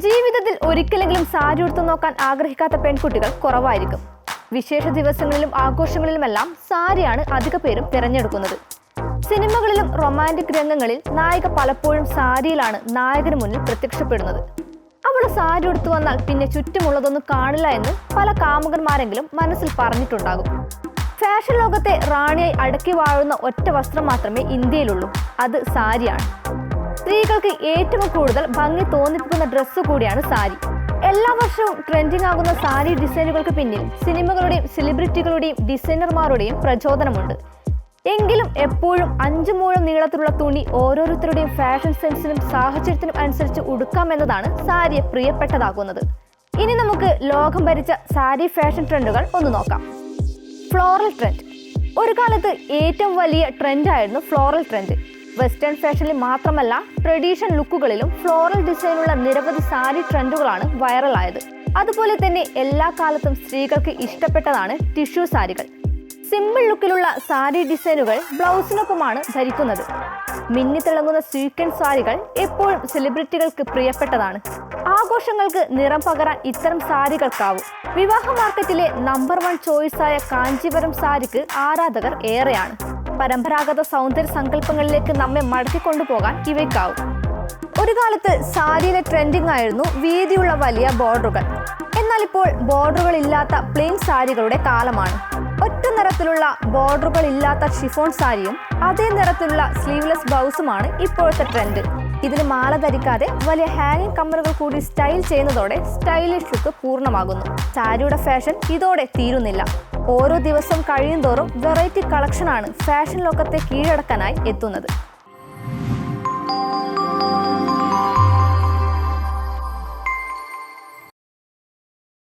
ജീവിതത്തിൽ ഒരിക്കലെങ്കിലും സാരി ഉടുത്തു നോക്കാൻ ആഗ്രഹിക്കാത്ത പെൺകുട്ടികൾ കുറവായിരിക്കും. വിശേഷ ദിവസങ്ങളിലും ആഘോഷങ്ങളിലുമെല്ലാം സാരിയാണ് അധിക പേരും തിരഞ്ഞെടുക്കുന്നത്. സിനിമകളിലും റൊമാൻറ്റിക് രംഗങ്ങളിൽ നായിക പലപ്പോഴും സാരിയിലാണ് നായകന് മുന്നിൽ പ്രത്യക്ഷപ്പെടുന്നത്. അവൾ സാരി ഉടുത്തു വന്നാൽ പിന്നെ ചുറ്റുമുള്ളതൊന്നും കാണില്ല എന്ന് പല കാമുകന്മാരെങ്കിലും മനസ്സിൽ പറഞ്ഞിട്ടുണ്ടാകും. ഫാഷൻ ലോകത്തെ റാണിയായി അടക്കി വാഴുന്ന ഒറ്റ വസ്ത്രം മാത്രമേ ഇന്ത്യയിലുള്ളൂ, അത് സാരിയാണ്. സ്ത്രീകൾക്ക് ഏറ്റവും കൂടുതൽ ഭംഗി തോന്നിപ്പിക്കുന്ന ഡ്രസ്സ് കൂടിയാണ് സാരി. എല്ലാ വർഷവും ട്രെൻഡിംഗ് ആകുന്ന സാരി ഡിസൈനുകൾക്ക് പിന്നിൽ സിനിമകളുടെയും സെലിബ്രിറ്റികളുടെയും ഡിസൈനർമാരുടെയും പ്രചോദനമുണ്ട്. എങ്കിലും എപ്പോഴും 5 മുഴം നീളത്തിലുള്ള തുണി ഓരോരുത്തരുടെയും ഫാഷൻ സെൻസിനും സാഹചര്യത്തിനും അനുസരിച്ച് ഉടുക്കാമെന്നതാണ് സാരിയെ പ്രിയപ്പെട്ടതാകുന്നത്. ഇനി നമുക്ക് ലോകം ഭരിച്ച സാരി ഫാഷൻ ട്രെൻഡുകൾ ഒന്ന് നോക്കാം. Floral trend. ഒരു കാലത്ത് ഏറ്റവും വലിയ ട്രെൻഡായിരുന്നു ഫ്ലോറൽ ട്രെൻഡ്. വെസ്റ്റേൺ ഫാഷനിൽ മാത്രമല്ല, ട്രഡീഷണൽ ലുക്കുകളിലും ഫ്ലോറൽ ഡിസൈനുള്ള നിരവധി സാരി ട്രെൻഡുകളാണ് വൈറലായത്. അതുപോലെ തന്നെ എല്ലാ കാലത്തും സ്ത്രീകൾക്ക് ഇഷ്ടപ്പെട്ടതാണ് ടിഷ്യൂ സാരികൾ. സിമ്പിൾ ലുക്കിലുള്ള സാരി ഡിസൈനുകൾ ബ്ലൗസിനൊപ്പമാണ് ധരിക്കുന്നത്. മിന്നിത്തിളങ്ങുന്ന സ്വീക്വൻസ് സാരികൾ എപ്പോഴും സെലിബ്രിറ്റികൾക്ക് പ്രിയപ്പെട്ടതാണ്. ആഘോഷങ്ങൾക്ക് നിറം പകരാൻ ഇത്തരം സാരികൾക്കാവും. വിവാഹ മാർക്കറ്റിലെ നമ്പർ 1 ചോയ്സായ കാഞ്ചീപുരം സാരിക്ക് ആരാധകർ ഏറെയാണ്. പരമ്പരാഗത സൗന്ദര്യ സങ്കല്പങ്ങളിലേക്ക് നമ്മെ മടക്കിക്കൊണ്ടുപോകാൻ ഇവയ്ക്കാവും. ഒരു കാലത്ത് സാരിയിലെ ട്രെൻഡിംഗ് ആയിരുന്നു വീതിയുള്ള വലിയ ബോർഡറുകൾ. എന്നാൽ ഇപ്പോൾ ബോർഡറുകൾ ഇല്ലാത്ത പ്ലെയിൻ സാരികളുടെ കാലമാണ്. ഒറ്റ നിറത്തിലുള്ള ബോർഡറുകൾ ഇല്ലാത്ത ഷിഫോൺ സാരിയും അതേ നിറത്തിലുള്ള സ്ലീവ്ലെസ് ബ്ലൗസുമാണ് ഇപ്പോഴത്തെ ട്രെൻഡ്. ഇതിന് മാല ധരിക്കാതെ വലിയ ഹാങ്ങിങ് കമ്മലുകൾ കൂടി സ്റ്റൈൽ ചെയ്യുന്നതോടെ സ്റ്റൈലിഷ് ലുക്ക് പൂർണ്ണമാകുന്നു. സാരിയുടെ ഫാഷൻ ഇതോടെ തീരുന്നില്ല. ഓരോ ദിവസം കഴിയുന്തോറും വെറൈറ്റി കളക്ഷനാണ് ഫാഷൻ ലോകത്തെ കീഴടക്കാനായി എത്തുന്നത്.